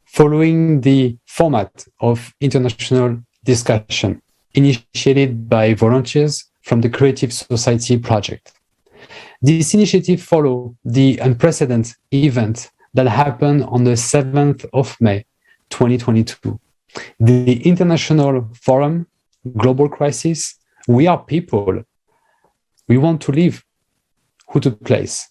following the format of international discussion initiated by volunteers from the Creative Society project. This initiative followed the unprecedented event that happened on the 7th of May, 2022. The International Forum, Global Crisis, We Are People, We Want to Live, who took place.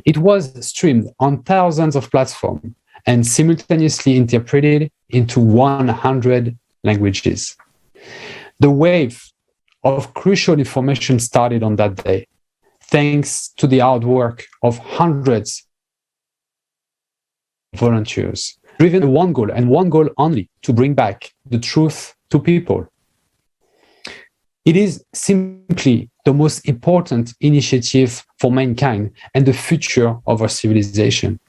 It was streamed on thousands of platforms and simultaneously interpreted into 100 languages. The wave of crucial information started on that day, thanks to the hard work of hundreds of volunteers, driven to one goal and one goal only, to bring back the truth to people. It is simply the most important initiative for mankind and the future of our civilization,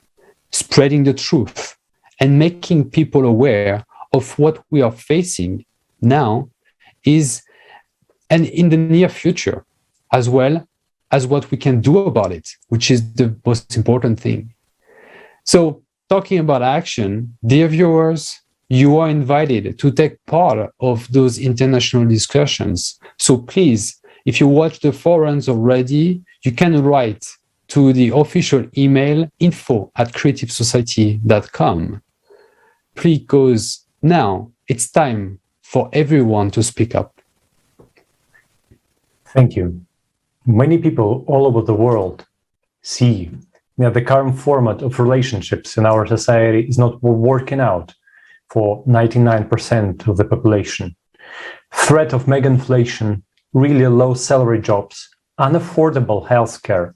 spreading the truth and making people aware of what we are facing now is, and in the near future, as well as what we can do about it, which is the most important thing. So, talking about action, dear viewers, you are invited to take part of those international discussions. So please, if you watch the forums already, you can write to the official email info@creativesociety.com, because now it's time for everyone to speak up. Thank you. Many people all over the world see that the current format of relationships in our society is not working out for 99% of the population. Threat of mega inflation, really low salary jobs, unaffordable healthcare,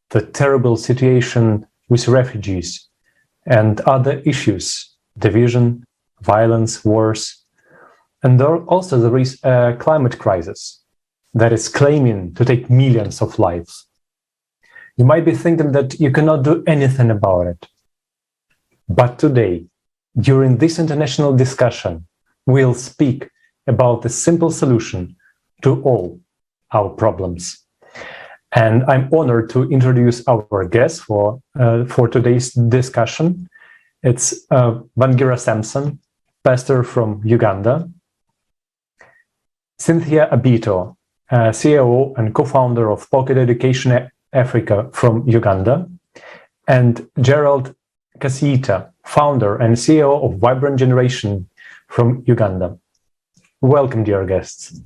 the terrible situation with refugees, and other issues, division, violence, wars. And also there is a climate crisis that is claiming to take millions of lives. You might be thinking that you cannot do anything about it. But today, during this international discussion, we'll speak about the simple solution to all our problems. And I'm honored to introduce our guest for today's discussion. It's Wangira Samson, pastor from Uganda. Syntiha Abito, CEO and co-founder of Pocket Education Africa from Uganda. And Gerald, Kasiita, founder and CEO of Vibrant Generation from Uganda. Welcome, dear guests.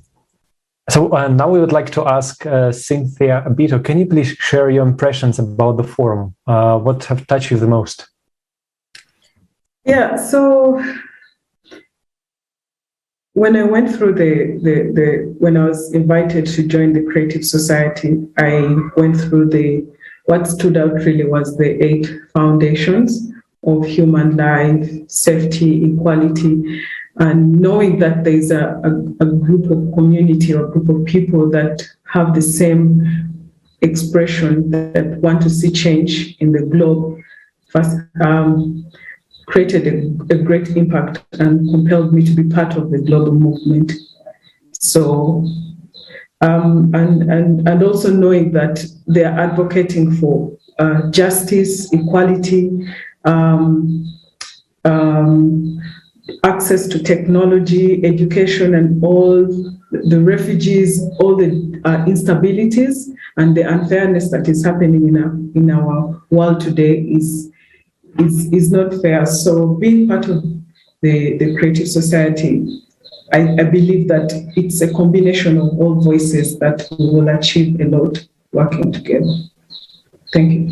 So now we would like to ask Syntiha Abito, can you please share your impressions about the forum? What have touched you the most? Yeah, so when I went through when I was invited to join the Creative Society, I went through what stood out really was the 8 foundations of human life, safety, equality, and knowing that there's a group of community or group of people that have the same expression, that want to see change in the globe, first, created a great impact and compelled me to be part of the global movement. So, and also knowing that they are advocating for justice, equality, access to technology, education, and all the refugees, all the instabilities and the unfairness that is happening in our world today is not fair. So being part of the Creative Society, I believe that it's a combination of all voices that we will achieve a lot working together. Thank you.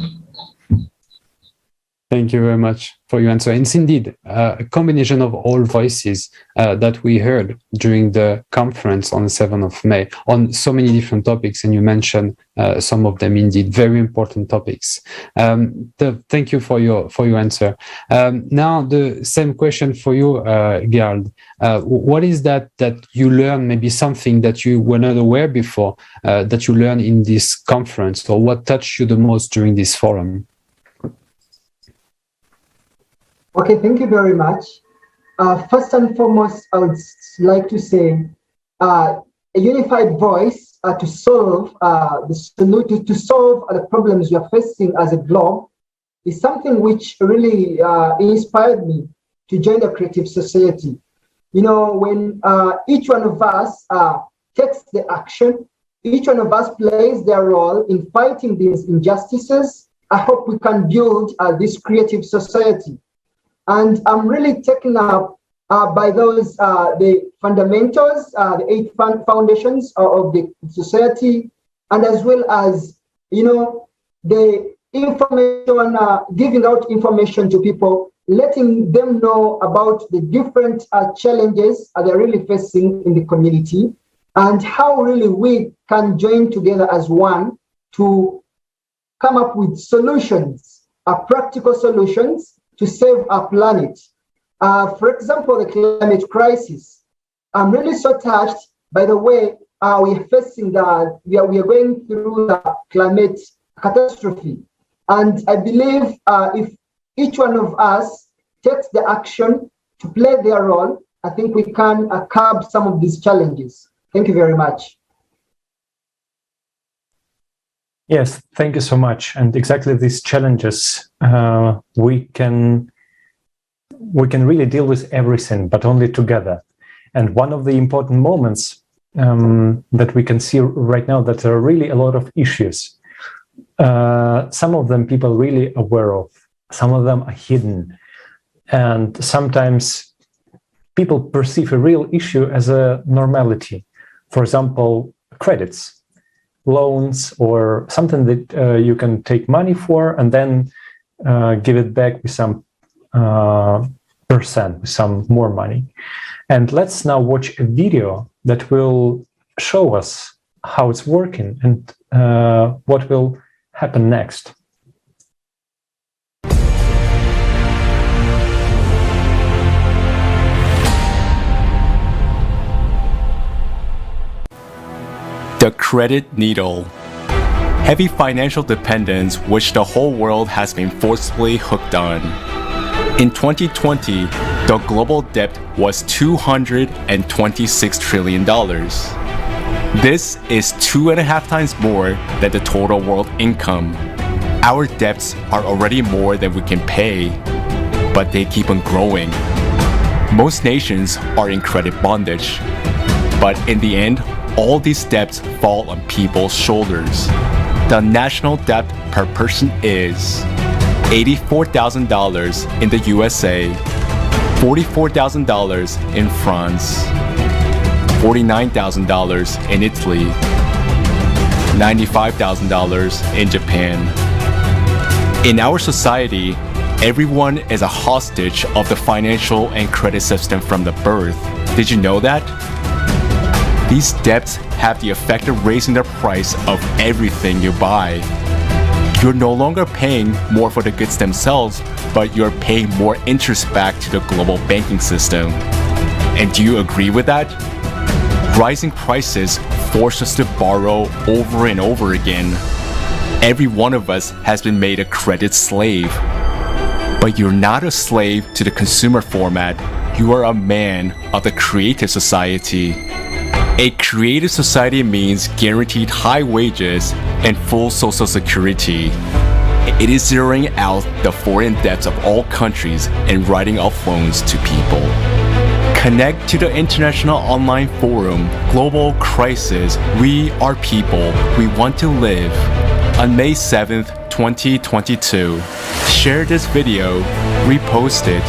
Thank you very much for your answer. It's indeed a combination of all voices that we heard during the conference on the 7th of May on so many different topics, and you mentioned some of them, indeed, very important topics. Thank you for your answer. Now, the same question for you, Gerald. What is that you learned, maybe something that you were not aware before, that you learned in this conference, or what touched you the most during this forum? Okay, thank you very much. First and foremost, I would like to say a unified voice to solve the problems you are facing as a globe is something which really inspired me to join the Creative Society. You know, when each one of us takes the action, each one of us plays their role in fighting these injustices, I hope we can build this creative society. And I'm really taken up by those, the fundamentals, the 8 foundations of the society, and as well as, you know, the information, giving out information to people, letting them know about the different challenges they're really facing in the community, and how really we can join together as one to come up with solutions, practical solutions to save our planet. For example, the climate crisis. I'm really so touched by the way we are facing that we are going through the climate catastrophe. And I believe if each one of us takes the action to play their role, I think we can curb some of these challenges. Thank you very much. Yes, thank you so much. And exactly these challenges, we can really deal with everything, but only together. And one of the important moments that we can see right now, that there are really a lot of issues. Some of them people really aware of, some of them are hidden. And sometimes people perceive a real issue as a normality. For example, credits, loans, or something that you can take money for and then give it back with some percent, with some more money. And let's now watch a video that will show us how it's working and what will happen next. The credit needle. Heavy financial dependence which the whole world has been forcibly hooked on. In 2020, the global debt was $226 trillion. This is 2.5 times more than the total world income. Our debts are already more than we can pay, but they keep on growing. Most nations are in credit bondage, but in the end, all these debts fall on people's shoulders. The national debt per person is $84,000 in the USA, $44,000 in France, $49,000 in Italy, $95,000 in Japan. In our society, everyone is a hostage of the financial and credit system from the birth. Did you know that? These debts have the effect of raising the price of everything you buy. You're no longer paying more for the goods themselves, but you're paying more interest back to the global banking system. And do you agree with that? Rising prices force us to borrow over and over again. Every one of us has been made a credit slave. But you're not a slave to the consumer format. You are a man of the creative society. A creative society means guaranteed high wages and full social security. It is zeroing out the foreign debts of all countries and writing off loans to people. Connect to the international online forum, Global Crisis, We Are People, We Want to Live, on May 7th, 2022. Share this video, repost it.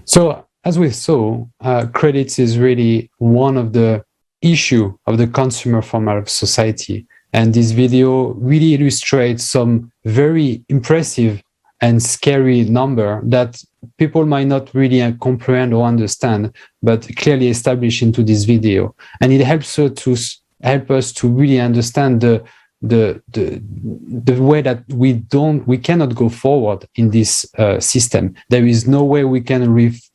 So, as we saw, credits is really one of the issue of the consumer format of society. And this video really illustrates some very impressive and scary number that people might not really comprehend or understand, but clearly established into this video. And it helps us to really understand the way that we cannot go forward in this system. There is no way we can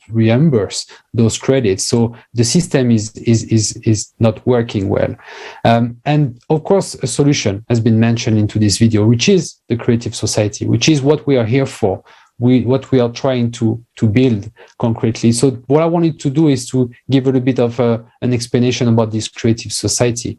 reimburse those credits, so the system is not working well. And of course, a solution has been mentioned into this video, which is the creative society, which is what we are here for. what we are trying to build concretely. So what I wanted to do is to give a little bit of an explanation about this creative society.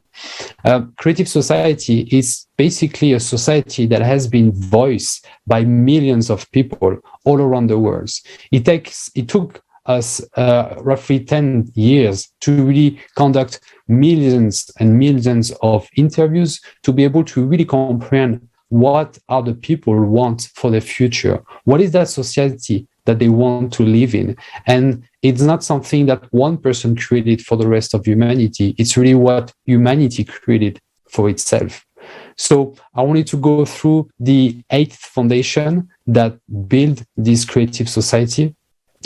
Creative society is basically a society that has been voiced by millions of people all around the world. It took us roughly 10 years to really conduct millions and millions of interviews to be able to really comprehend what are the people want for the future. What is that society that they want to live in? And it's not something that one person created for the rest of humanity. It's really what humanity created for itself. So I wanted to go through the 8th foundation that build this creative society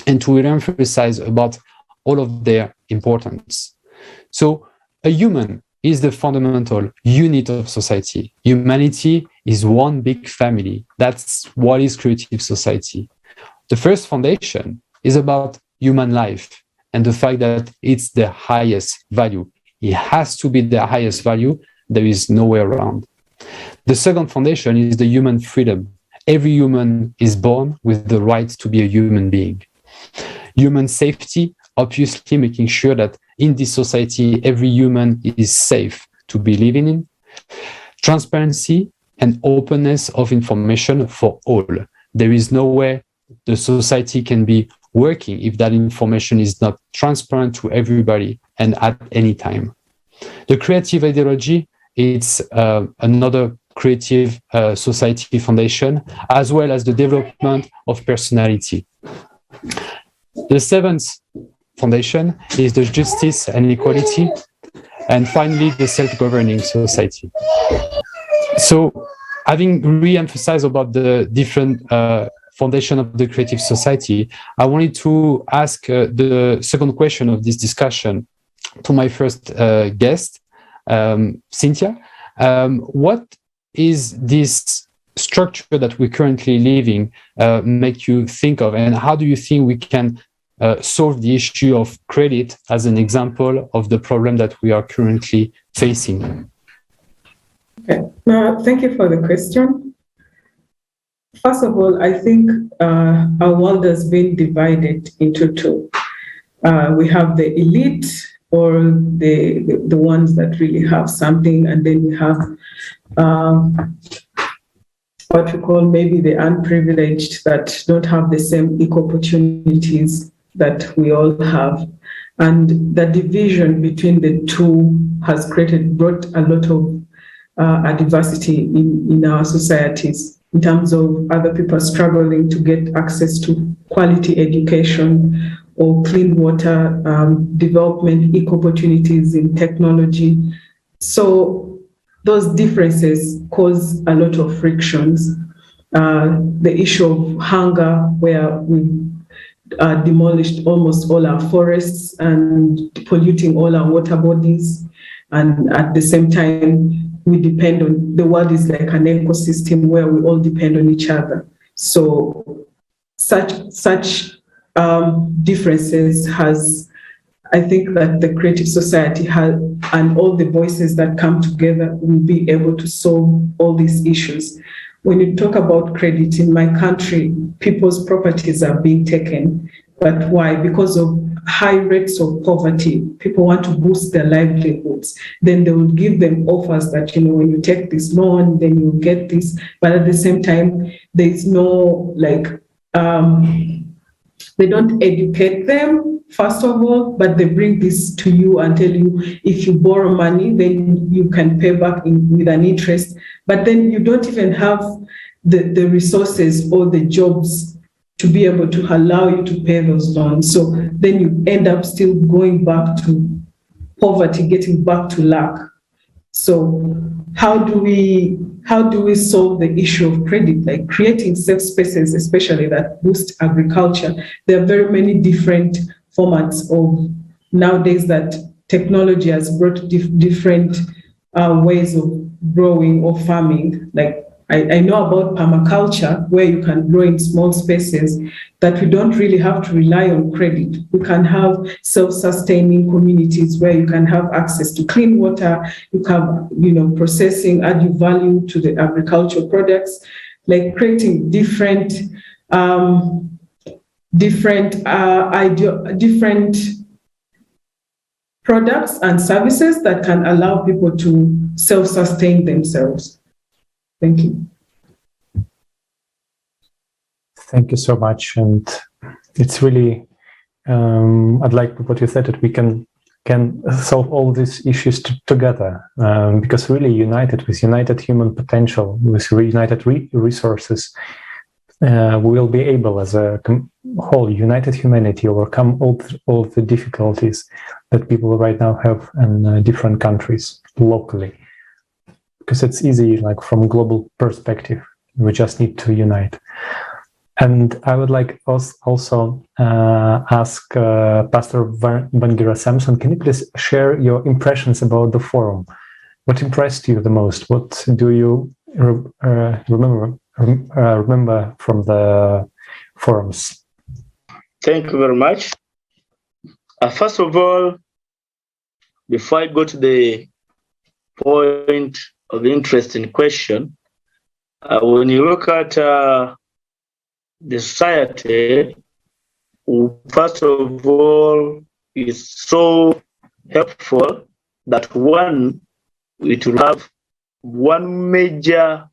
and to really emphasize about all of their importance. So a human is the fundamental unit of society. Humanity is one big family. That's what is creative society. The first foundation is about human life and the fact that it's the highest value. It has to be the highest value. There is no way around. The second foundation is the human freedom. Every human is born with the right to be a human being. Human safety, obviously making sure that in this society, every human is safe to be living in. Transparency and openness of information for all. There is no way the society can be working if that information is not transparent to everybody and at any time. The creative ideology, it's another creative society foundation, as well as the development of personality. The 7th foundation is the justice and equality, and finally the self-governing society. So having re-emphasized about the different foundation of the creative society, I wanted to ask the second question of this discussion to my first guest, Syntiha. What is this structure that we're currently living make you think of, and how do you think we can solve the issue of credit as an example of the problem that we are currently facing? Okay. Thank you for the question. First of all, I think our world has been divided into two. We have the elite, or the ones that really have something, and then we have what we call maybe the unprivileged that don't have the same equal opportunities that we all have. And the division between the two has brought a lot of diversity in our societies, in terms of other people struggling to get access to quality education or clean water, development, equal opportunities in technology. So those differences cause a lot of frictions. The issue of hunger, where we demolished almost all our forests and polluting all our water bodies, and at the same time, we depend on, the world is like an ecosystem where we all depend on each other. So such differences has, I think that the creative society has, and all the voices that come together will be able to solve all these issues. When you talk about credit in my country, people's properties are being taken. But why? Because of high rates of poverty. People want to boost their livelihoods. Then they will give them offers that, when you take this loan, then you get this. But at the same time, there's no, they don't educate them, first of all, but they bring this to you and tell you, if you borrow money, then you can pay back with an interest. But then you don't even have the resources or the jobs to be able to allow you to pay those loans. So then you end up still going back to poverty, getting back to lack. So how do we solve the issue of credit? Like creating safe spaces, especially that boost agriculture. There are very many different formats of nowadays that technology has brought different ways of growing or farming. Like I know about permaculture, where you can grow in small spaces, that we don't really have to rely on credit. We can have self-sustaining communities where you can have access to clean water, you can, processing, add value to the agricultural products, like creating different different products and services that can allow people to self-sustain themselves. Thank you. Thank you so much. And it's really, I'd like what you said, that we can solve all these issues together, because really with united human potential, with united resources, we will be able as a whole united humanity overcome all the difficulties that people right now have in different countries locally. Because it's easy, like from global perspective, we just need to unite. And I would like also ask Pastor Wangira Samson, can you please share your impressions about the forum? What impressed you the most? What do you remember from the forums? Thank you very much. First of all, before I go to the point of interest in question, when you look at the society, first of all, is so helpful that it will have one major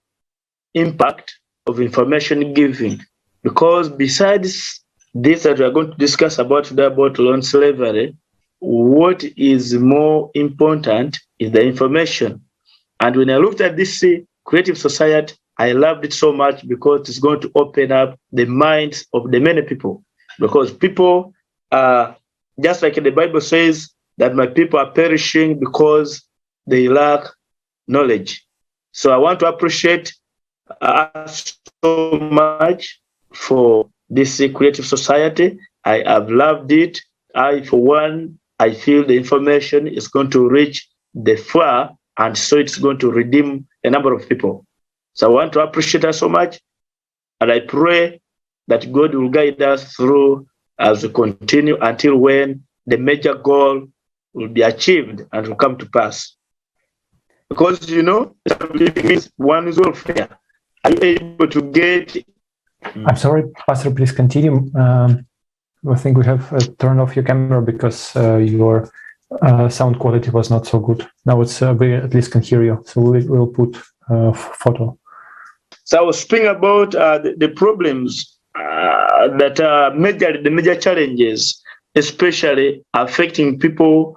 impact of information giving, because besides this that we are going to discuss about today about loan slavery, what is more important is the information. And when I looked at this creative society, I loved it so much because it's going to open up the minds of the many people. Because people, just like the Bible says, that my people are perishing because they lack knowledge. So I want to appreciate us so much for this creative society. I have loved it. For one, I feel the information is going to reach the far, and so it's going to redeem a number of people. So I want to appreciate us so much, and I pray that God will guide us through as we continue until when the major goal will be achieved and will come to pass. Because, living means one is welfare. Are you able to get... I'm sorry, Pastor, please continue. I think we have turned off your camera because your sound quality was not so good. Now we at least can hear you, so we'll put photo. So I was speaking about the problems that are the major challenges, especially affecting people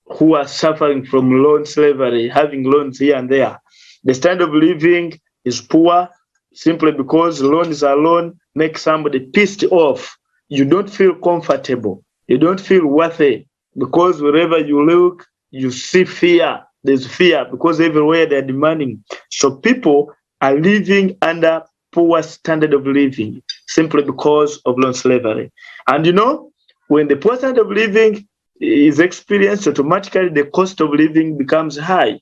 who are suffering from loan slavery, having loans here and there. The standard of living is poor simply because loans alone make somebody pissed off. You don't feel comfortable. You don't feel worthy because wherever you look, you see fear. There's fear because everywhere they're demanding. So people are living under poor standard of living simply because of loan slavery. And when the poor standard of living is experienced, automatically the cost of living becomes high.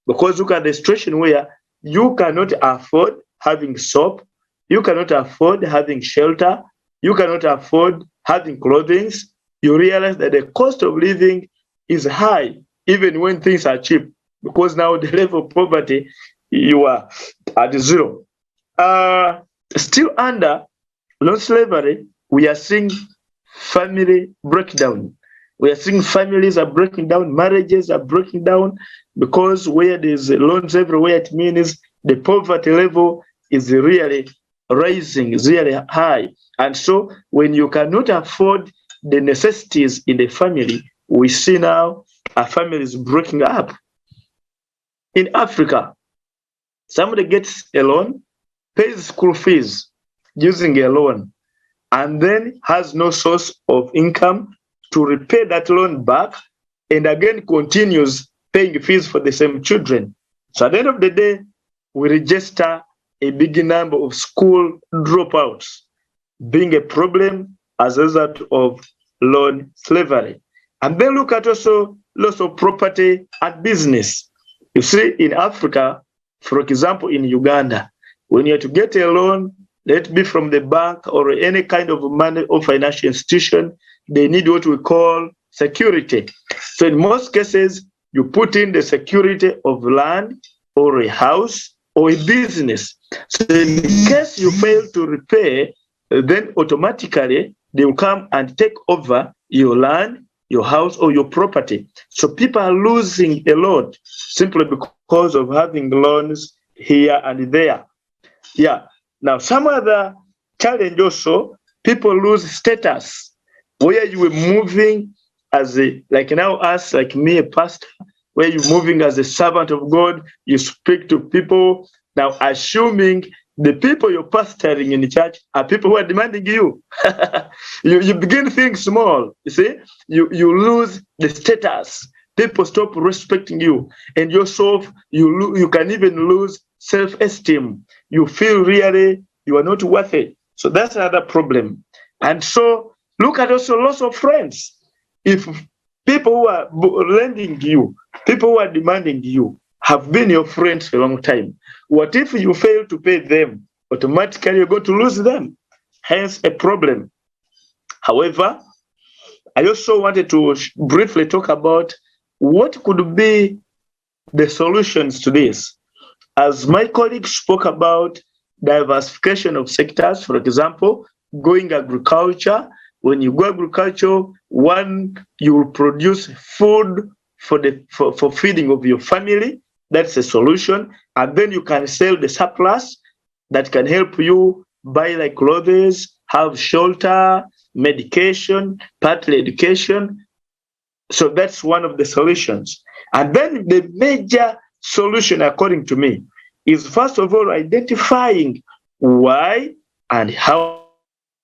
Because look at the situation where you cannot afford having soap, you cannot afford having shelter, you cannot afford having clothing. You realize that the cost of living is high, even when things are cheap, because now the level of poverty, you are at zero. Still under loan slavery, we are seeing family breakdown. We are seeing families are breaking down, marriages are breaking down, because where there's loans everywhere, it means the poverty level is really rising, is really high. And so when you cannot afford the necessities in the family, we see now a family is breaking up. In Africa, somebody gets a loan, pays school fees using a loan, and then has no source of income to repay that loan back, and again continues paying fees for the same children. So at the end of the day, we register a big number of school dropouts being a problem as a result of loan slavery. And then look at also loss of property and business. You see, in Africa, for example, in Uganda, when you have to get a loan, let it be from the bank or any kind of money or financial institution, they need what we call security. So in most cases, you put in the security of land or a house or a business. So in case you fail to repay, then automatically they will come and take over your land, your house, or your property. So people are losing a lot simply because of having loans here and there. Yeah. Now, some other challenge also, people lose status. Where you were moving as a, like now us, like me, a pastor, where you're moving as a servant of God, you speak to people. Now, assuming the people you're pastoring in the church are people who are demanding you. you begin thinking small, you see? You lose the status. People stop respecting you. And yourself, you can even lose self-esteem. You feel really you are not worth it. So that's another problem. And so look at also loss of friends. If people who are lending you, people who are demanding you, have been your friends for a long time, what if you fail to pay them? Automatically you're going to lose them. Hence a problem. However, I also wanted to briefly talk about what could be the solutions to this. As my colleague spoke about diversification of sectors, for example, going agriculture. When you go agriculture, one, you will produce food for feeding of your family. That's a solution. And then you can sell the surplus that can help you buy like clothes, have shelter, medication, partly education. So that's one of the solutions. And then the major solution, according to me, is first of all identifying why and how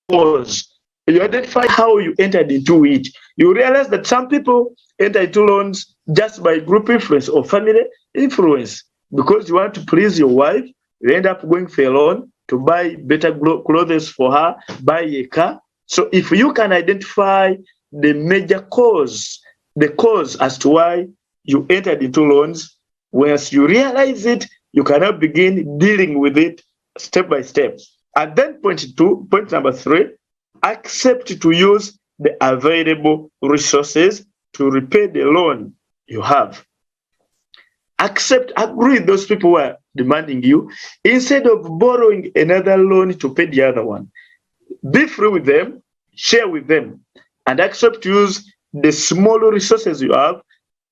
was. You identify how you entered into it. You realize that some people enter into loans just by group influence or family influence. Because you want to please your wife, you end up going for a loan to buy better clothes for her, buy a car. So if you can identify the major cause, the cause as to why you entered into loans, once you realize it, you cannot begin dealing with it step by step. And then point number 3, accept to use the available resources to repay the loan you have. Agree with those people who are demanding you instead of borrowing another loan to pay the other one. Be free with them, share with them, and accept to use the smaller resources you have,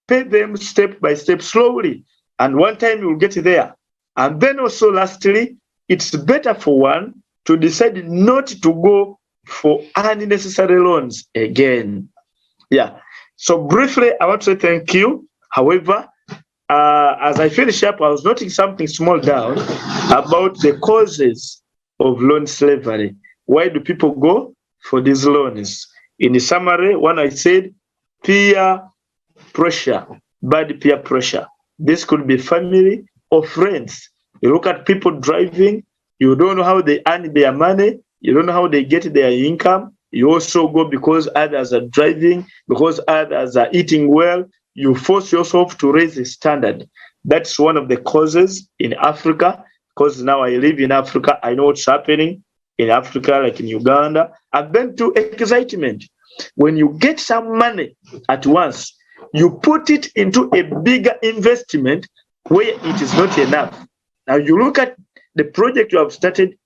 pay them step by step slowly, and one time you will get there. And then also lastly, it's better for one to decide not to go for unnecessary loans again. Yeah. So briefly, I want to say thank you. However, as I finish up, I was noting something small down about the causes of loan slavery. Why do people go for these loans? In the summary, one I said, peer pressure, bad peer pressure. This could be family or friends. You look at people driving, you don't know how they earn their money, you don't know how they get their income. You also go because others are driving, because others are eating well. You force yourself to raise the standard. That's one of the causes in Africa, because now I live in Africa. I know what's happening in Africa, like in Uganda. And then to excitement. When you get some money at once, you put it into a bigger investment where it is not enough. Now you look at the project you have started,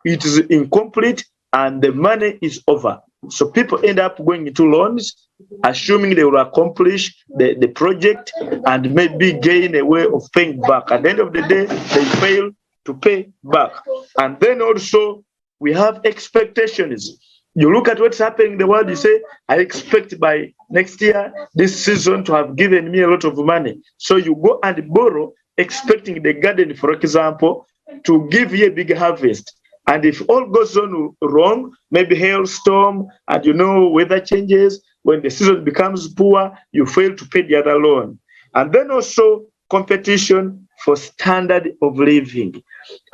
it is incomplete and the money is over. So people end up going into loans, assuming they will accomplish the project and maybe gain a way of paying back. At the end of the day, they fail to pay back. And then also, we have expectations. You look at what's happening in the world, you say, I expect by next year, this season to have given me a lot of money. So you go and borrow, expecting the garden, for example, to give you a big harvest. And if all goes on wrong, maybe hailstorm and weather changes, when the season becomes poor, you fail to pay the other loan. And then also competition for standard of living.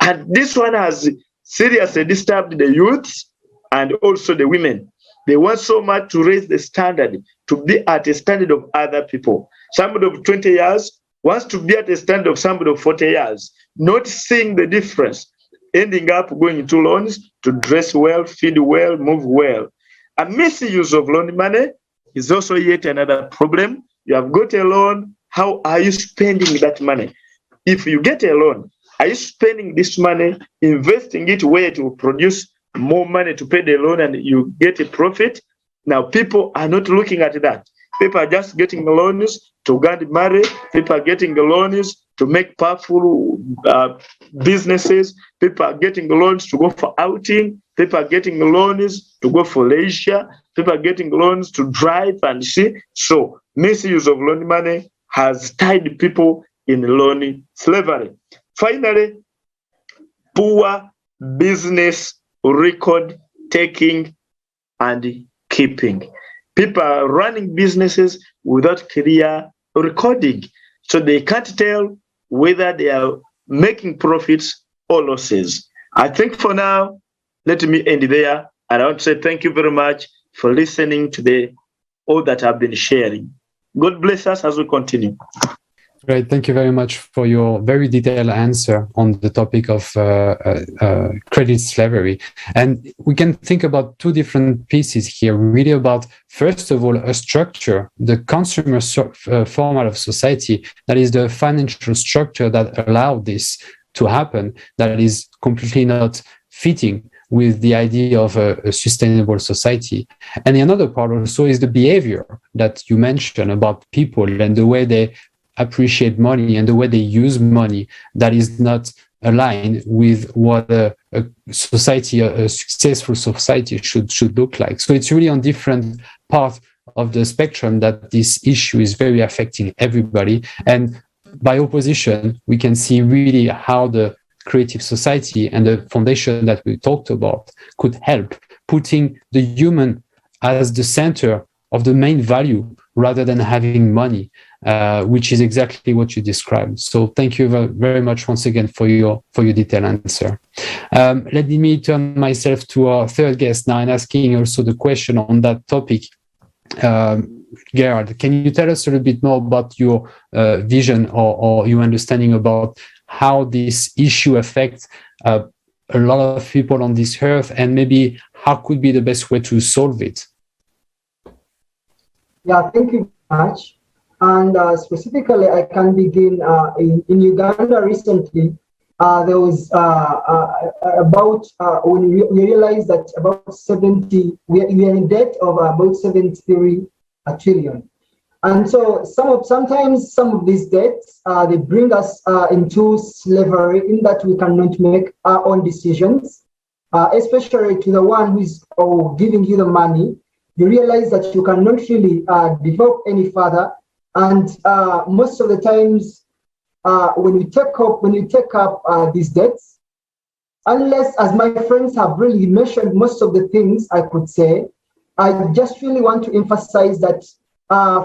And this one has seriously disturbed the youths and also the women. They want so much to raise the standard, to be at a standard of other people. Somebody of 20 years wants to be at a standard of somebody of 40 years, not seeing the difference, ending up going into loans to dress well, feed well, move well. A misuse of loan money is also yet another problem. You have got a loan, how are you spending that money? If you get a loan, are you spending this money, investing it where it will produce more money to pay the loan and you get a profit. Now, people are not looking at that. People are just getting loans to get married. People are getting loans to make powerful businesses. People are getting loans to go for outing. People are getting loans to go for leisure. People are getting loans to drive and see. So misuse of loan money has tied people in loan slavery. Finally, poor business record taking and keeping. People are running businesses without clear recording. So they can't tell whether they are making profits or losses. I think for now, let me end there. And I want to say thank you very much for listening to all that I've been sharing. God bless us as we continue. Great. Thank you very much for your very detailed answer on the topic of credit slavery. And we can think about two different pieces here, really about, first of all, a structure, the consumer format of society, that is the financial structure that allowed this to happen, that is completely not fitting with the idea of a sustainable society. And the other part also is the behavior that you mentioned about people and the way they appreciate money and the way they use money that is not aligned with what a society, a successful society should look like. So it's really on different parts of the spectrum that this issue is very affecting everybody. And by opposition, we can see really how the creative society and the foundation that we talked about could help putting the human as the center of the main value rather than having money, which is exactly what you described. So thank you very much once again for your detailed answer. Let me turn myself to our third guest now and asking also the question on that topic. Gerald, can you tell us a little bit more about your vision or your understanding about how this issue affects a lot of people on this earth, and maybe how could be the best way to solve it? Yeah, thank you very much. And specifically, I can begin in Uganda recently. There was about, when we realized that about 70, we are in debt of about 73 trillion. And so sometimes some of these debts, they bring us into slavery in that we cannot make our own decisions, especially to the one who is giving you the money. You realize that you cannot really develop any further. And most of the times, when you take up these debts, unless, as my friends have really mentioned most of the things I could say, I just really want to emphasize that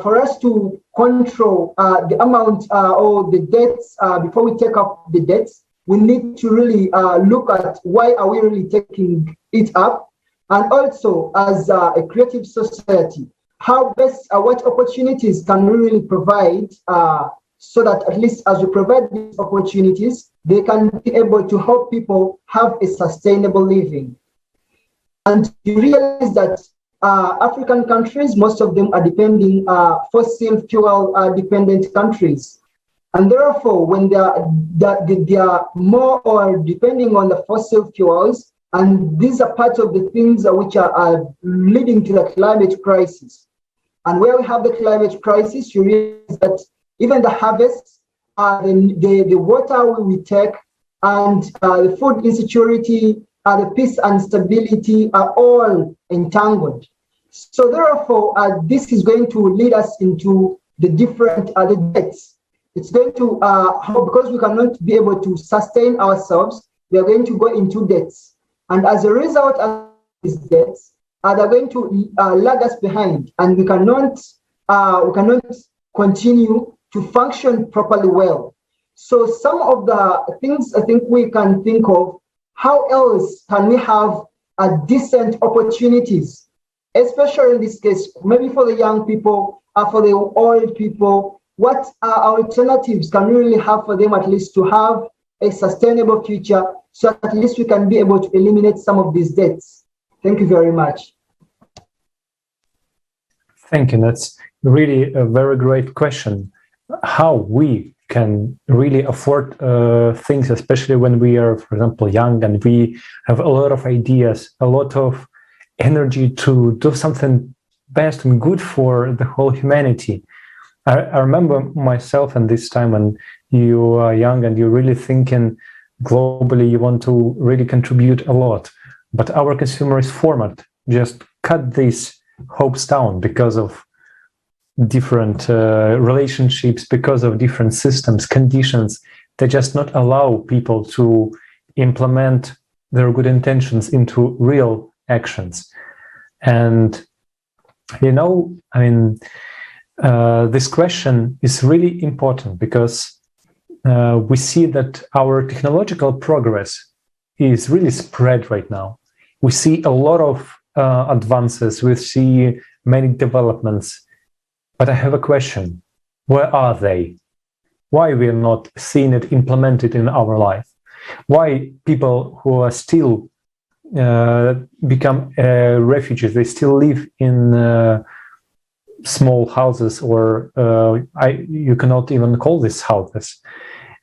for us to control the amount or the debts before we take up the debts, we need to really look at why are we really taking it up. And also, as a creative society, how best, what opportunities can we really provide so that at least as we provide these opportunities, they can be able to help people have a sustainable living. And you realize that African countries, most of them are depending fossil fuel dependent countries. And therefore, when they are more or depending on the fossil fuels, and these are part of the things which are leading to the climate crisis. And where we have the climate crisis, you realize that even the harvest, the water we take, and the food insecurity, the peace and stability are all entangled. So therefore, this is going to lead us into the different other debts. It's going to, because we cannot be able to sustain ourselves, we are going to go into debts. And as a result of these debts, they're going to lag us behind, and we cannot continue to function properly well. So some of the things I think we can think of, how else can we have decent opportunities, especially in this case, maybe for the young people, for the old people, what alternatives can we really have for them at least to have a sustainable future, so at least we can be able to eliminate some of these debts. Thank you very much. Thank you. That's really a very great question. How we can really afford things, especially when we are, for example, young and we have a lot of ideas, a lot of energy to do something best and good for the whole humanity. I remember myself in this time when you are young and you're really thinking globally, you want to really contribute a lot. But our consumerist format just cut these hopes down because of different relationships, because of different systems, conditions. They just not allow people to implement their good intentions into real actions. And, this question is really important because we see that our technological progress is really spread right now. We see a lot of advances, we see many developments. But I have a question. Where are they? Why we are not seeing it implemented in our life? Why people who are still become refugees, they still live in small houses, or you cannot even call this houses.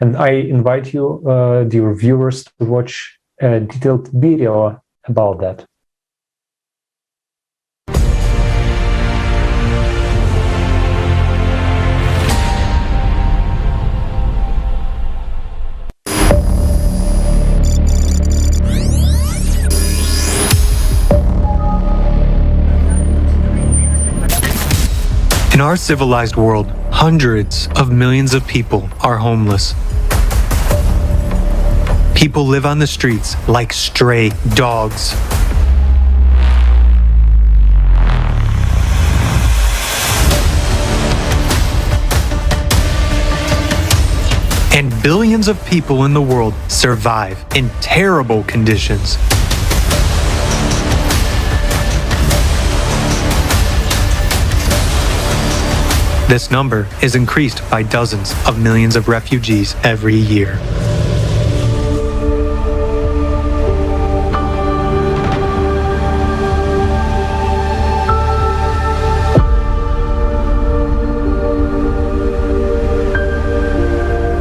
And I invite you, dear viewers, to watch a detailed video about that. In our civilized world, hundreds of millions of people are homeless. People live on the streets like stray dogs. And billions of people in the world survive in terrible conditions. This number is increased by dozens of millions of refugees every year.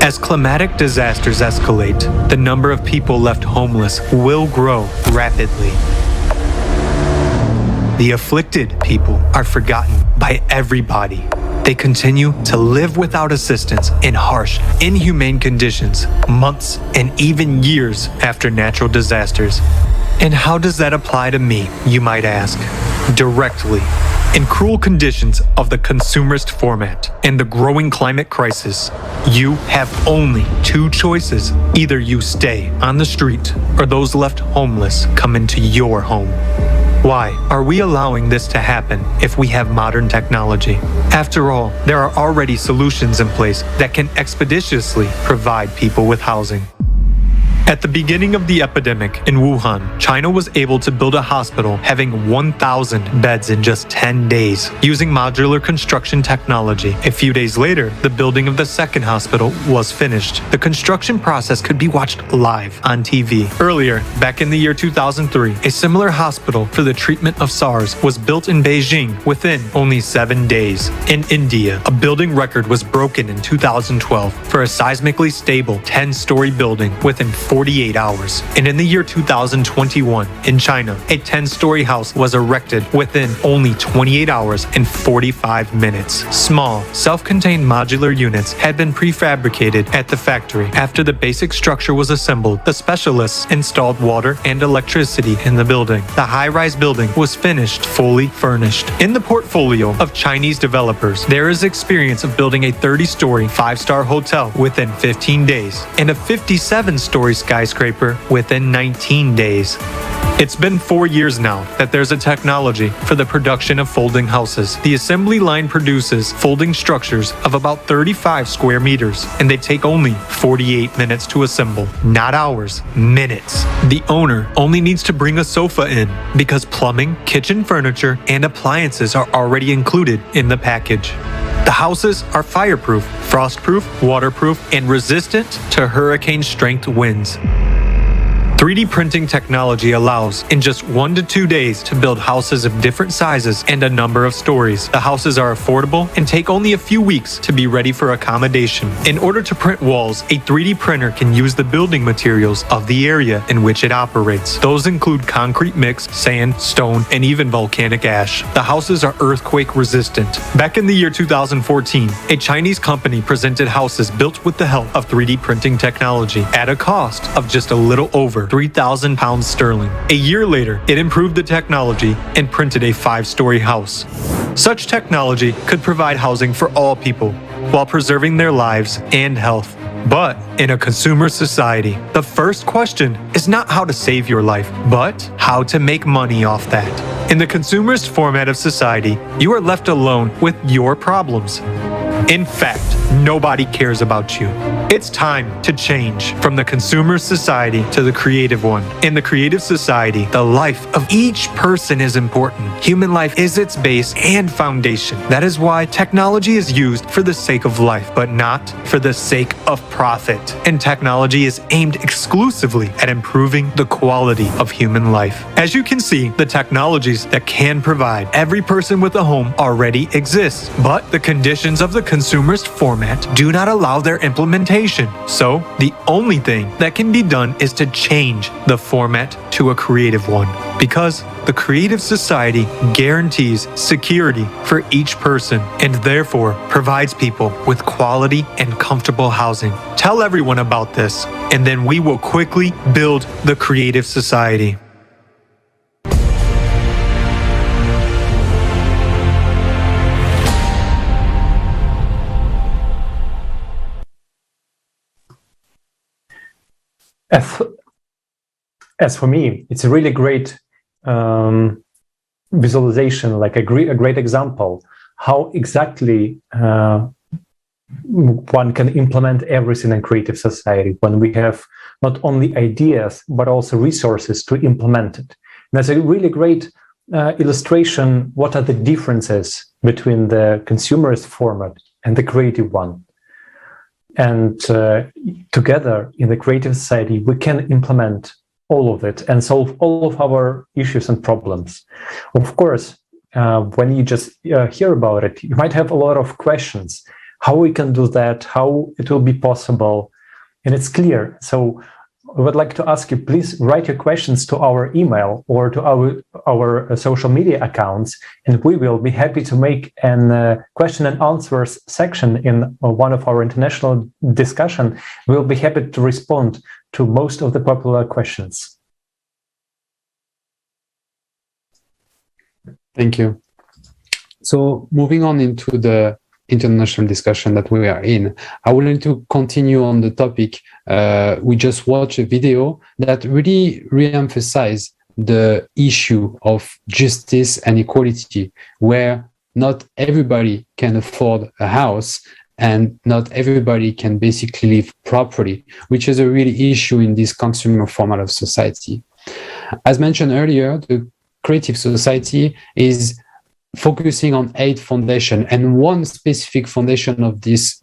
As climatic disasters escalate, the number of people left homeless will grow rapidly. The afflicted people are forgotten by everybody. They continue to live without assistance in harsh, inhumane conditions, months and even years after natural disasters. And how does that apply to me, you might ask? Directly. In cruel conditions of the consumerist format and the growing climate crisis, you have only two choices. Either you stay on the street or those left homeless come into your home. Why are we allowing this to happen if we have modern technology? After all, there are already solutions in place that can expeditiously provide people with housing. At the beginning of the epidemic in Wuhan, China was able to build a hospital having 1,000 beds in just 10 days, using modular construction technology. A few days later, the building of the second hospital was finished. The construction process could be watched live on TV. Earlier, back in the year 2003, a similar hospital for the treatment of SARS was built in Beijing within only 7 days. In India, a building record was broken in 2012 for a seismically stable 10-story building within 48 hours. And in the year 2021, in China, a 10-story house was erected within only 28 hours and 45 minutes. Small, self-contained modular units had been prefabricated at the factory. After the basic structure was assembled, the specialists installed water and electricity in the building. The high-rise building was finished, fully furnished. In the portfolio of Chinese developers, there is experience of building a 30-story, 5-star hotel within 15 days and a 57-story skyscraper within 19 days. It's been 4 years now that there's a technology for the production of folding houses. The assembly line produces folding structures of about 35 square meters, and they take only 48 minutes to assemble. Not hours, minutes. The owner only needs to bring a sofa in because plumbing, kitchen furniture, and appliances are already included in the package. The houses are fireproof, frostproof, waterproof, and resistant to hurricane-strength winds. 3D printing technology allows, in just 1 to 2 days, to build houses of different sizes and a number of stories. The houses are affordable and take only a few weeks to be ready for accommodation. In order to print walls, a 3D printer can use the building materials of the area in which it operates. Those include concrete mix, sand, stone, and even volcanic ash. The houses are earthquake resistant. Back in the year 2014, a Chinese company presented houses built with the help of 3D printing technology at a cost of just a little over £3,000 sterling. A year later, it improved the technology and printed a 5-story house. Such technology could provide housing for all people while preserving their lives and health. But in a consumer society, the first question is not how to save your life, but how to make money off that. In the consumerist format of society, you are left alone with your problems. In fact, nobody cares about you. It's time to change from the consumer society to the creative one. In the creative society, the life of each person is important. Human life is its base and foundation. That is why technology is used for the sake of life, but not for the sake of profit. And technology is aimed exclusively at improving the quality of human life. As you can see, the technologies that can provide every person with a home already exist, but the conditions of the consumerist format do not allow their implementation. So, the only thing that can be done is to change the format to a creative one, because the creative society guarantees security for each person and therefore provides people with quality and comfortable housing. Tell everyone about this, and then we will quickly build the creative society. As for me, it's a really great visualization, like a great example, how exactly one can implement everything in creative society when we have not only ideas, but also resources to implement it. And that's a really great illustration. What are the differences between the consumerist format and the creative one? And together in the creative society, we can implement all of it and solve all of our issues and problems. Of course, when you just hear about it, you might have a lot of questions. How we can do that, how it will be possible, and it's clear. So I would like to ask you, please write your questions to our email or to our social media accounts, and we will be happy to make a question and answers section in one of our international discussion. We'll be happy to respond to most of the popular questions. Thank you. So moving on into the international discussion that we are in, I would like to continue on the topic. We just watched a video that really re-emphasized the issue of justice and equality, where not everybody can afford a house and not everybody can basically live properly, which is a really issue in this consumer format of society. As mentioned earlier, the creative society is focusing on 8 foundations, and one specific foundation of this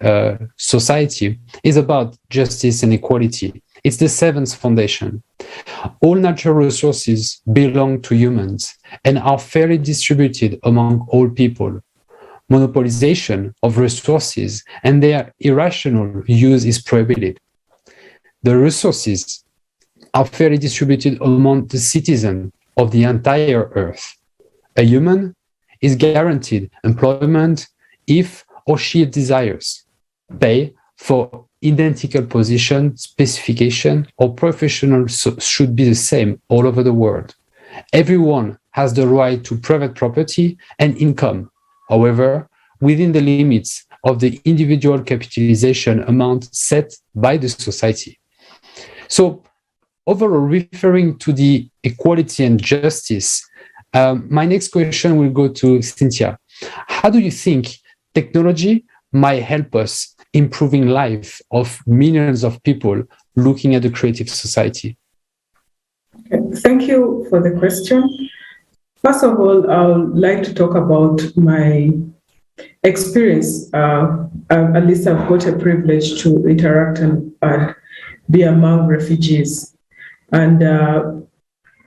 society is about justice and equality. It's the 7th foundation. All natural resources belong to humans and are fairly distributed among all people. Monopolization of resources and their irrational use is prohibited. The resources are fairly distributed among the citizens of the entire earth. A human is guaranteed employment if or she desires, pay for identical position, specification, or professional should be the same all over the world. Everyone has the right to private property and income, however, within the limits of the individual capitalization amount set by the society. So, overall, referring to the equality and justice, my next question will go to Syntiha. How do you think technology might help us improving life of millions of people looking at the creative society? Thank you for the question. First of all, I would like to talk about my experience. At least I've got a privilege to interact and be among refugees. And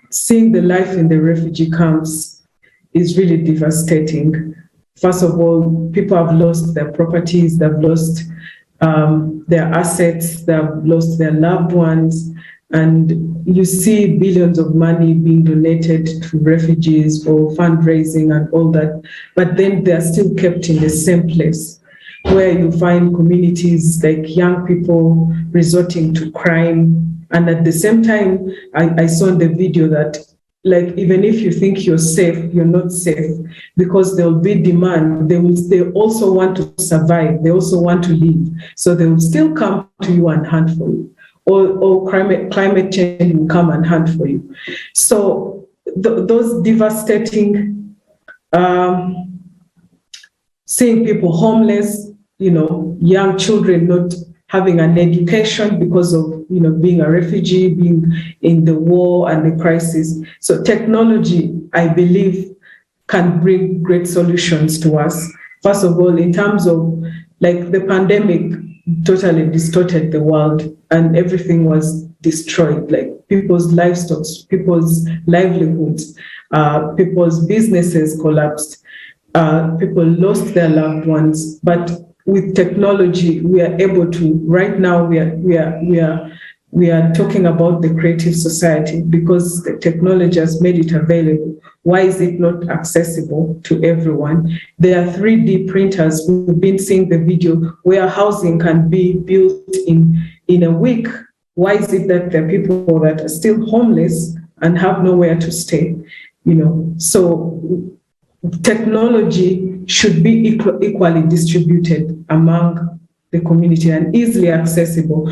seeing the life in the refugee camps is really devastating. First of all, people have lost their properties, they've lost their assets, they've lost their loved ones, and you see billions of money being donated to refugees for fundraising and all that, but then they're still kept in the same place where you find communities like young people resorting to crime. And at the same time, I saw in the video that, like, even if you think you're safe, you're not safe, because there'll be demand. They also want to survive. They also want to live. So they will still come to you and hunt for you. Or climate change will come and hunt for you. So those devastating, seeing people homeless, young children not having an education because of being a refugee, being in the war and the crisis. So technology, I believe, can bring great solutions to us. First of all, in terms of, like, the pandemic totally distorted the world and everything was destroyed, like people's livestock, people's livelihoods, people's businesses collapsed, people lost their loved ones. But with technology, we are able to, right now we are talking about the creative society because the technology has made it available. Why is it not accessible to everyone? There are 3D printers. We've been seeing the video where housing can be built in a week. Why is it that there are people that are still homeless and have nowhere to stay? So technology should be equally distributed among the community and easily accessible.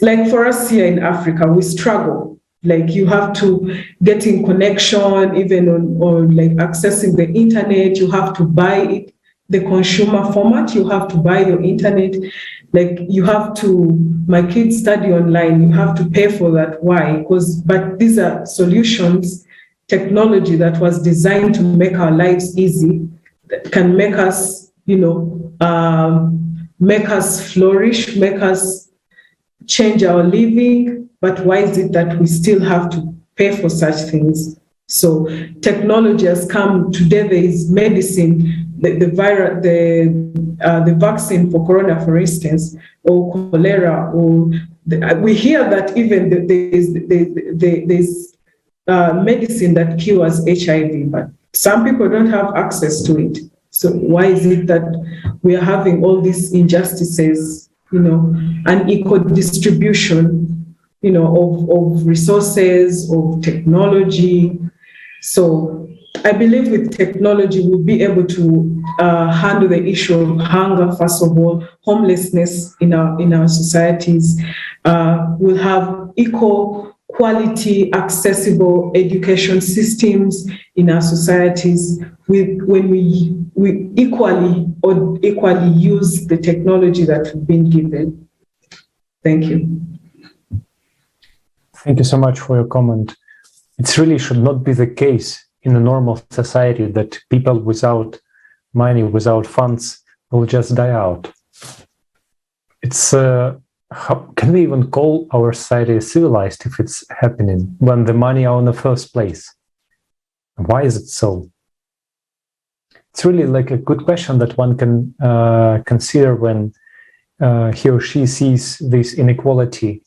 Like for us here in Africa, we struggle. Like, you have to get in connection, even on like accessing the internet. You have to buy it, the consumer format. You have to buy your internet. Like, you have to, my kids study online. You have to pay for that. Why? But these are solutions, technology that was designed to make our lives easy, that can make us, make us flourish, make us change our living. But why is it that we still have to pay for such things? So technology has come. Today there is medicine, the vaccine for corona, for instance, or cholera, or we hear that even there's medicine that cures HIV, but some people don't have access to it. So why is it that we are having all these injustices, unequal distribution, of resources, of technology? So I believe with technology, we'll be able to handle the issue of hunger, first of all, homelessness in our societies. We'll have equal quality, accessible education systems in our societies when we equally use the technology that we've been given. Thank you. Thank you so much for your comment. It really should not be the case in a normal society that people without money, without funds, will just die out. It's how can we even call our society civilized if it's happening when the money are in the first place? Why is it so? It's really like a good question that one can consider when he or she sees this inequality.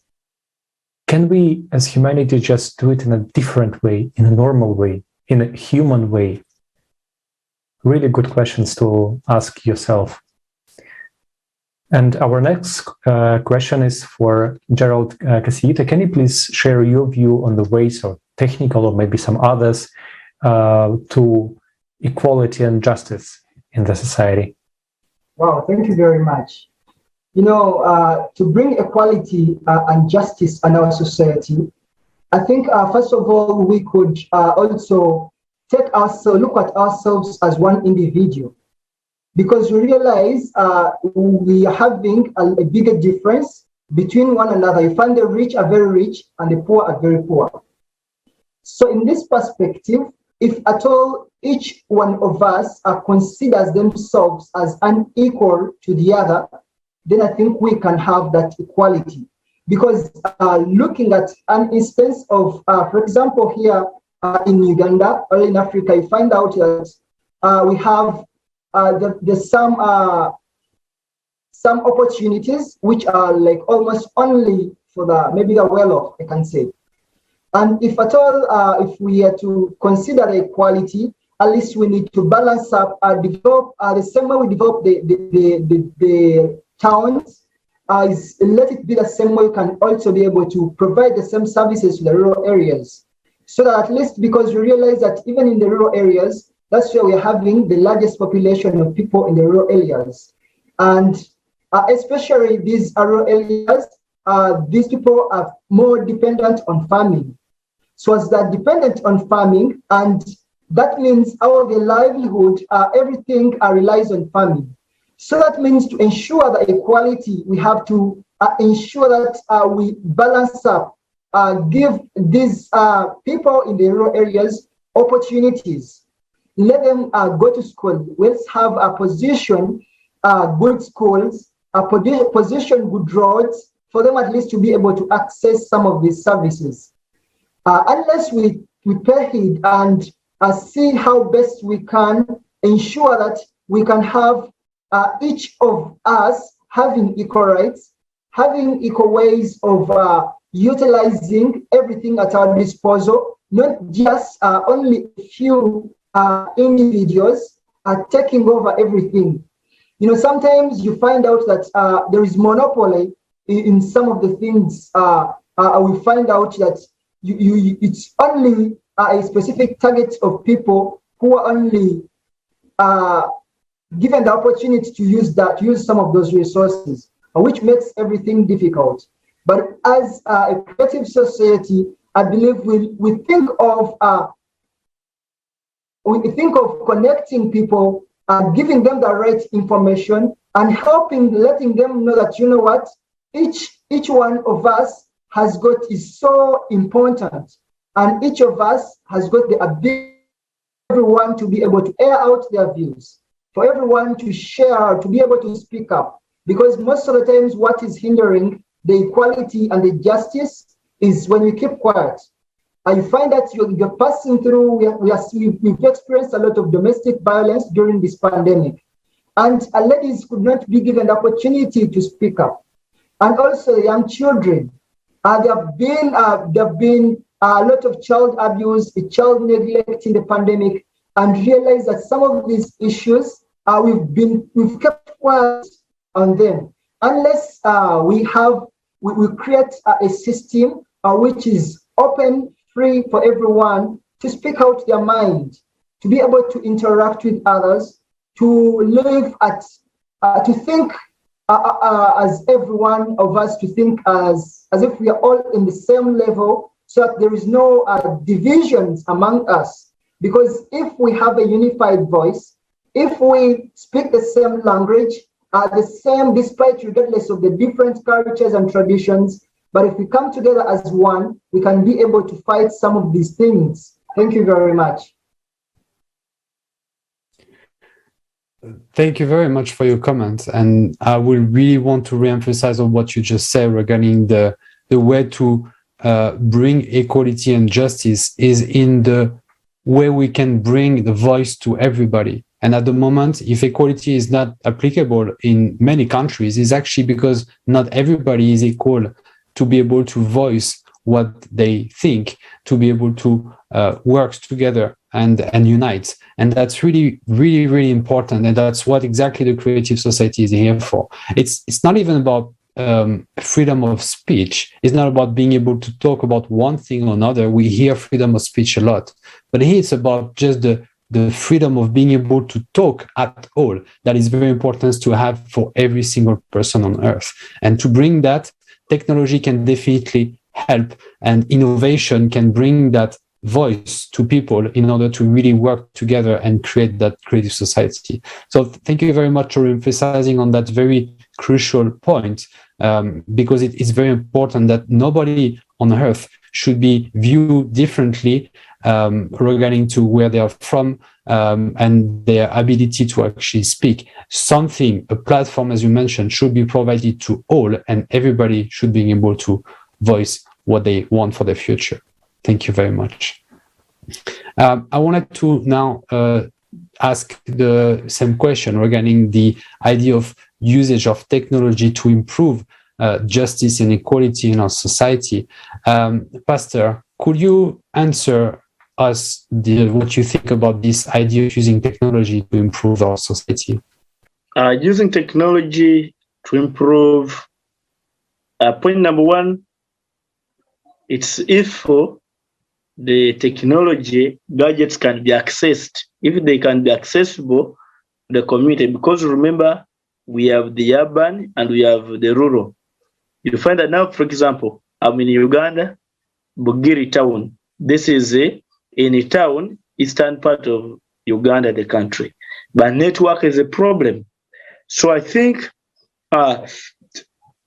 Can we as humanity just do it in a different way, in a normal way, in a human way? Really good questions to ask yourself. And our next question is for Gerald. Kasiita, can you please share your view on the ways, or technical or maybe some others, to equality and justice in the society? Wow, thank you very much. To bring equality and justice in our society, I think, first of all, we could also look at ourselves as one individual, because we realize we are having a bigger difference between one another. You find the rich are very rich and the poor are very poor. So in this perspective, if at all each one of us considers themselves as unequal to the other, then I think we can have that equality. because looking at an instance of, for example, here in Uganda or in Africa, you find out that we have there's some opportunities which are like almost only for maybe the well-off, I can say. And if at all, if we are to consider equality, at least we need to balance up, develop the same way we develop the towns, let it be the same way we can also be able to provide the same services to the rural areas. So that at least, because we realize that even in the rural areas, that's where we're having the largest population of people in the rural areas. And especially these rural areas, these people are more dependent on farming. So as they're dependent on farming, and that means our livelihood, everything relies on farming. So that means to ensure the equality, we have to ensure that we balance up, give these people in the rural areas opportunities. Let them go to school. Let's have a position, good schools, a position, good roads, for them at least to be able to access some of these services. Unless we pay heed and see how best we can ensure that we can have each of us having equal rights, having equal ways of utilizing everything at our disposal, not just only a few individuals are taking over everything. You know, sometimes you find out that there is monopoly in some of the things. We find out that it's only a specific target of people who are only given the opportunity to use some of those resources, which makes everything difficult. But as a creative society, I believe we think of connecting people, giving them the right information, and letting them know that, you know what, each one of us is so important, and each of us has got the ability for everyone to be able to air out their views, for everyone to share, to be able to speak up. Because most of the times what is hindering the equality and the justice is when you keep quiet. You find that you're passing through, we've experienced a lot of domestic violence during this pandemic. And ladies could not be given the opportunity to speak up. And also young children. There have been a lot of child abuse, child neglect in the pandemic, and realize that some of these issues we've kept quiet on them. Unless we create a system which is open, free for everyone to speak out their mind, to be able to interact with others, to live to think as every one of us, to think as if we are all in the same level, so that there is no divisions among us. Because if we have a unified voice, if we speak the same language, despite regardless of the different cultures and traditions, but if we come together as one, we can be able to fight some of these things. Thank you very much. Thank you very much for your comments. And I will really want to reemphasize on what you just said regarding the way to bring equality and justice is in the way we can bring the voice to everybody. And at the moment, if equality is not applicable in many countries, it's actually because not everybody is equal to be able to voice what they think, to be able to work together and unite. And that's really, really, really important. And that's what exactly the creative society is here for. It's not even about freedom of speech. It's not about being able to talk about one thing or another. We hear freedom of speech a lot, but here it's about just the freedom of being able to talk at all. That is very important to have for every single person on earth. And to bring that, technology can definitely help, and innovation can bring that voice to people in order to really work together and create that creative society. So thank you very much for emphasizing on that very crucial point, because it is very important that nobody on earth should be viewed differently regarding to where they are from and their ability to actually speak. Something, a platform, as you mentioned, should be provided to all, and everybody should be able to voice what they want for the future. Thank you very much. I wanted to now ask the same question regarding the idea of usage of technology to improve justice and equality in our society. Pastor, could you answer us what you think about this idea of using technology to improve our society? Using technology to improve, point number one, it's if the technology gadgets can be accessed, if they can be accessible to the community, because remember, we have the urban and we have the rural. You find that now, for example, I'm in Uganda, Bugiri town. This is in a town, eastern part of Uganda, the country. But network is a problem. So I think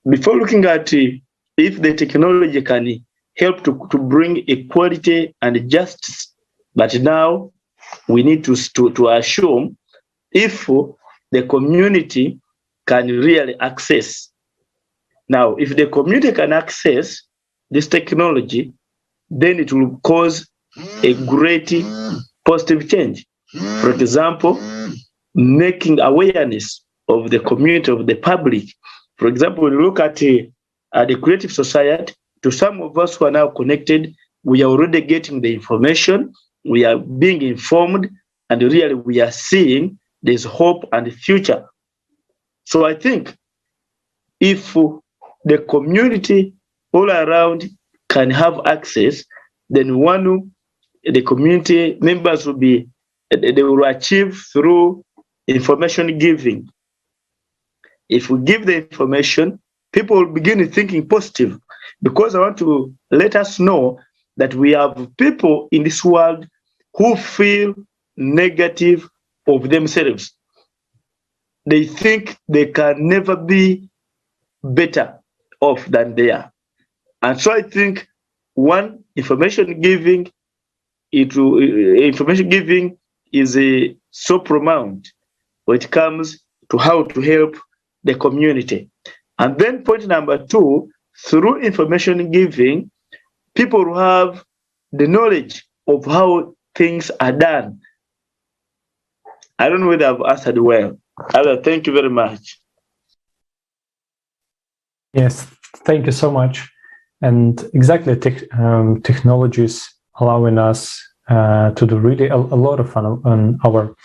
before looking at if the technology can help to bring equality and justice, but now we need to assume if the community can really access. Now, if the community can access this technology, then it will cause a great positive change. For example, making awareness of the community, of the public. For example, when you look at the creative society, to some of us who are now connected, we are already getting the information, we are being informed, and really we are seeing there's hope and future. So I think if the community all around can have access, then the community members they will achieve through information giving. If we give the information, people will begin thinking positive, because I want to let us know that we have people in this world who feel negative of themselves. They think they can never be better off than they are. And so I think information giving is so profound when it comes to how to help the community. And then point number two, through information giving, people who have the knowledge of how things are done. I don't know whether I've answered well. Thank you very much. Yes, thank you so much. And exactly, technology is allowing us to do really a lot of fun on our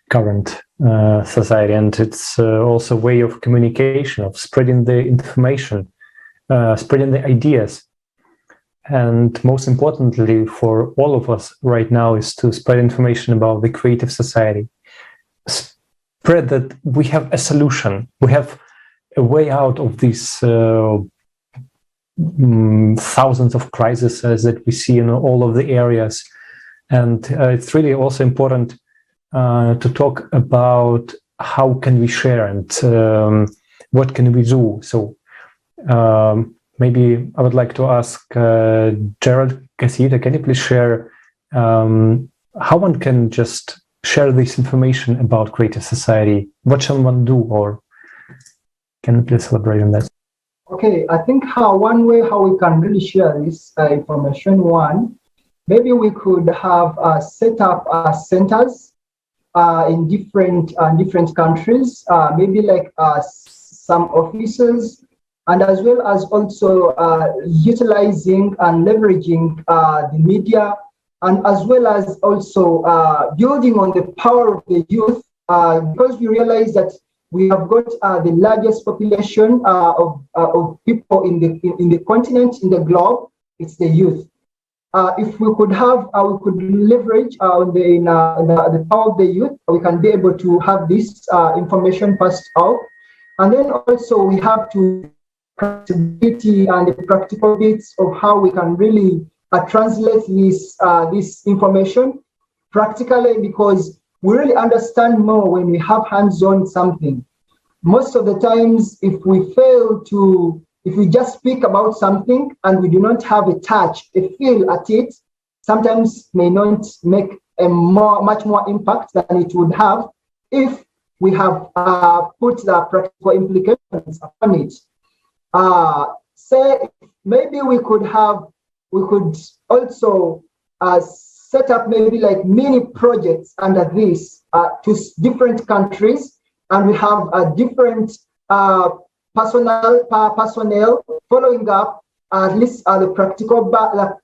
current society, and it's also a way of communication, of spreading the information, spreading the ideas. And most importantly for all of us right now is to spread information about the creative society. Spread that we have a solution, we have a way out of these thousands of crises that we see in all of the areas. And it's really also important to talk about how can we share and what can we do. So maybe I would like to ask Gerald, Kasiita, can you please share how one can just share this information about creative society? What shall one do, or can you please elaborate on that? Okay, I think one way how we can really share this information, maybe we could have set up centers in different countries, maybe like some offices, and as well as also utilizing and leveraging the media, and as well as also building on the power of the youth, because we realize that we have got the largest population of people in the continent, in the globe. It's the youth. If we could leverage on the power of the youth, we can be able to have this information passed out. And then also we have to practicality and the practical bits of how we can really translate this information practically, because we really understand more when we have hands-on something. Most of the times, if we fail to if we just speak about something and we do not have a touch, a feel at it, sometimes may not make a much more impact than it would have if we have put the practical implications upon it. Say maybe we could also set up maybe like mini projects under this to different countries, and we have a different personnel following up at least the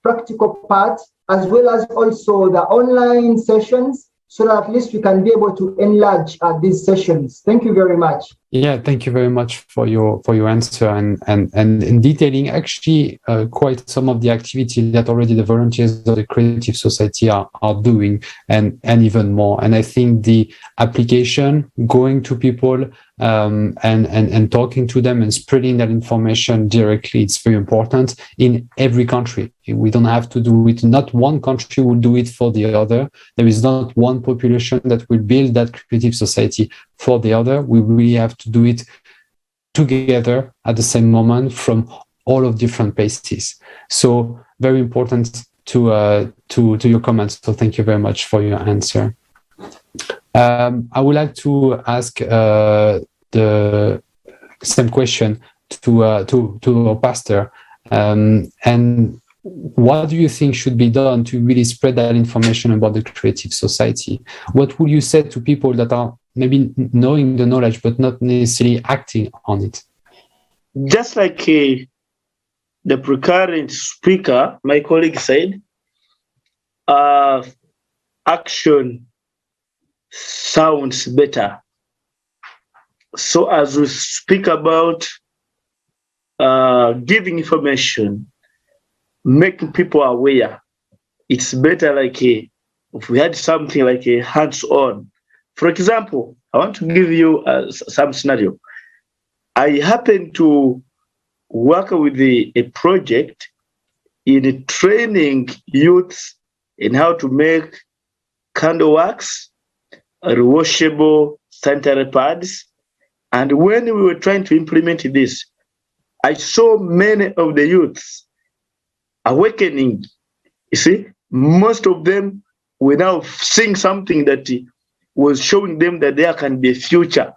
practical part, as well as also the online sessions, so that at least we can be able to enlarge these sessions. Thank you very much. Yeah, thank you very much for your answer and in detailing actually quite some of the activity that already the volunteers of the Creative Society are doing and even more. And I think the application, going to people and talking to them and spreading that information directly, it's very important in every country. We don't have to do it. Not one country will do it for the other. There is not one population that will build that Creative Society for the other. We really have to do it together at the same moment from all of different places. So very important to your comments. So thank you very much for your answer. I would like to ask the same question to our pastor. And what do you think should be done to really spread that information about the Creative Society? What would you say to people that are maybe knowing the knowledge but not necessarily acting on it? Just like the precurrent speaker, my colleague said, action sounds better. So as we speak about giving information, making people aware, it's better like if we had something like a hands-on. For example, I want to give you some scenario. I happen to work with a project in training youths in how to make candle wax, rewashable sanitary pads. And when we were trying to implement this, I saw many of the youths awakening. You see, most of them were now seeing something that was showing them that there can be a future.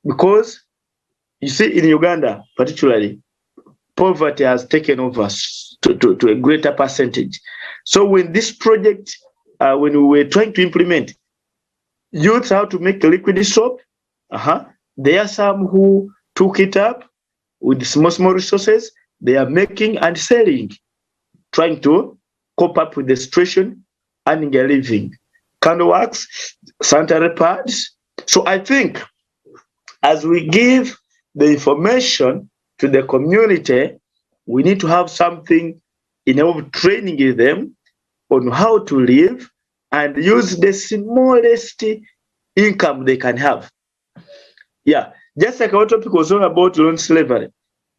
Because, you see, in Uganda, particularly, poverty has taken over to a greater percentage. So when this project, when we were trying to implement youth how to make liquid soap, there are some who took it up with small resources. They are making and selling, trying to cope up with the situation, earning a living. Candle wax, sanitary pads. So I think as we give the information to the community, we need to have something in our training them on how to live and use the smallest income they can have. Yeah, just like our topic was all about loan slavery.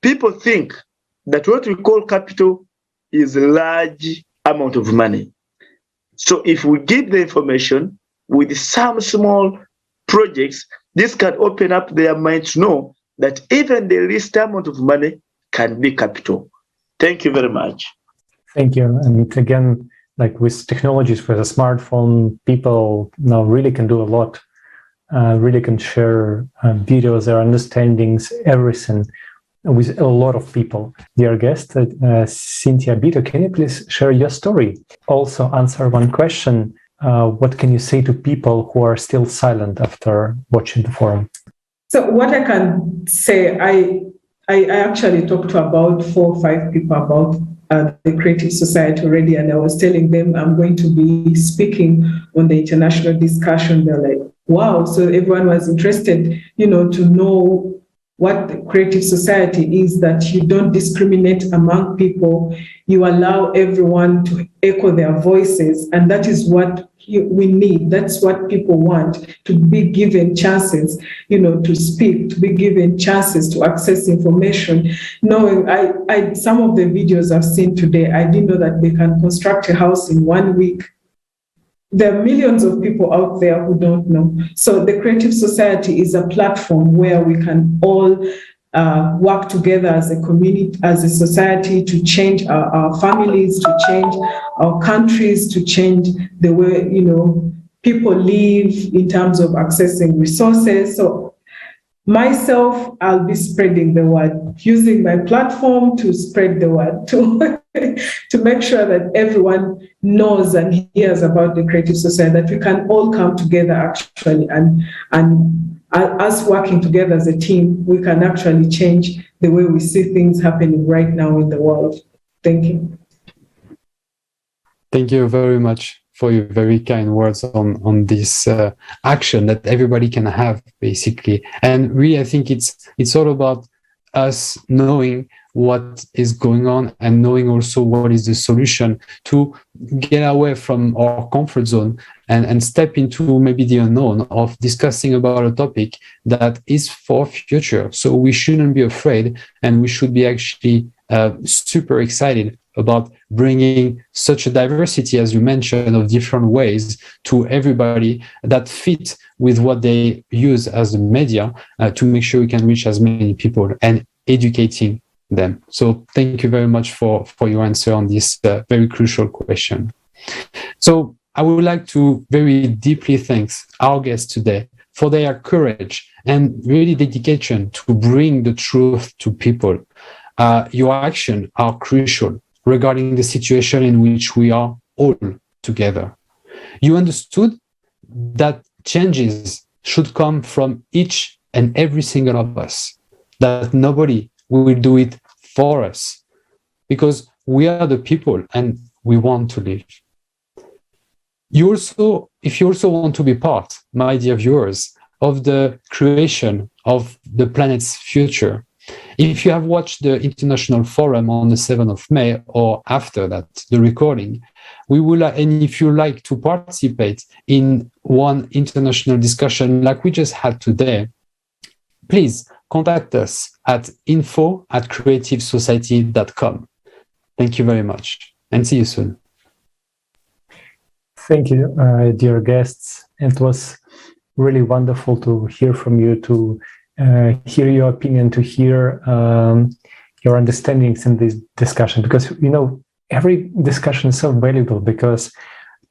People think that what we call capital is a large amount of money. So if we give the information with some small projects, this can open up their minds to know that even the least amount of money can be capital. Thank you very much. Thank you. And again, like with technologies, with a smartphone, people now really can do a lot, really can share videos, their understandings, everything with a lot of people. Dear guest, Syntiha, Abito, can you please share your story? Also answer one question. What can you say to people who are still silent after watching the forum? So what I can say, I actually talked to about 4 or 5 people about the Creative Society already, and I was telling them I'm going to be speaking on the international discussion. They're like, wow. So everyone was interested, to know what the Creative Society is, that you don't discriminate among people. You allow everyone to echo their voices. And that is what we need. That's what people want, to be given chances, to speak, to be given chances to access information. Knowing, some of the videos I've seen today, I didn't know that they can construct a house in 1 week. There are millions of people out there who don't know. So the Creative Society is a platform where we can all work together as a community, as a society, to change our families, to change our countries, to change the way, people live in terms of accessing resources. So myself, I'll be spreading the word, using my platform to spread the word, to make sure that everyone knows and hears about the creative society, that we can all come together actually, and us working together as a team, we can actually change the way we see things happening right now in the world. Thank you. Thank you very much for your very kind words on this action that everybody can have, basically. And really, I think it's all about us knowing what is going on and knowing also what is the solution to get away from our comfort zone and step into maybe the unknown of discussing about a topic that is for future. So we shouldn't be afraid, and we should be actually super excited about bringing such a diversity, as you mentioned, of different ways to everybody that fit with what they use as a media to make sure we can reach as many people and educating them. So thank you very much for your answer on this very crucial question. So I would like to very deeply thank our guests today for their courage and really dedication to bring the truth to people. Your actions are crucial regarding the situation in which we are all together. You understood that changes should come from each and every single of us, that nobody will do it for us, because we are the people and we want to live. If you also want to be part, my dear viewers, of the creation of the planet's future, if you have watched the International Forum on the 7th of May or after that, the recording, and if you like to participate in one international discussion like we just had today, please contact us at info@creativesociety.com. Thank you very much and see you soon. Thank you, dear guests. It was really wonderful to hear from you, to hear your opinion, to hear your understandings in this discussion, because every discussion is so valuable, because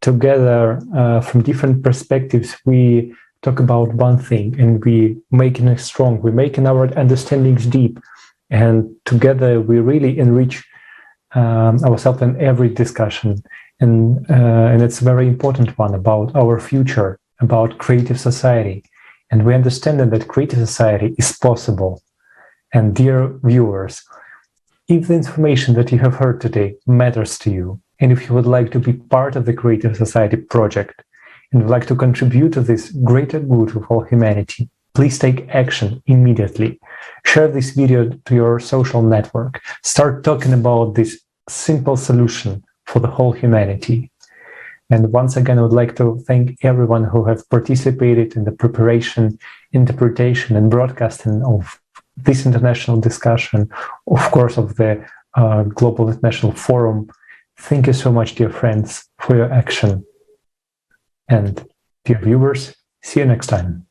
together from different perspectives we talk about one thing and we making it strong, we're making our understandings deep, and together we really enrich ourselves in every discussion, and it's a very important one about our future, about creative society. And we understand that creative society is possible. And dear viewers, if the information that you have heard today matters to you, and if you would like to be part of the Creative Society project, and would like to contribute to this greater good of all humanity, please take action immediately. Share this video to your social network. Start talking about this simple solution for the whole humanity. And once again, I would like to thank everyone who has participated in the preparation, interpretation, and broadcasting of this international discussion, of course, of the Global International Forum. Thank you so much, dear friends, for your action. And dear viewers, see you next time.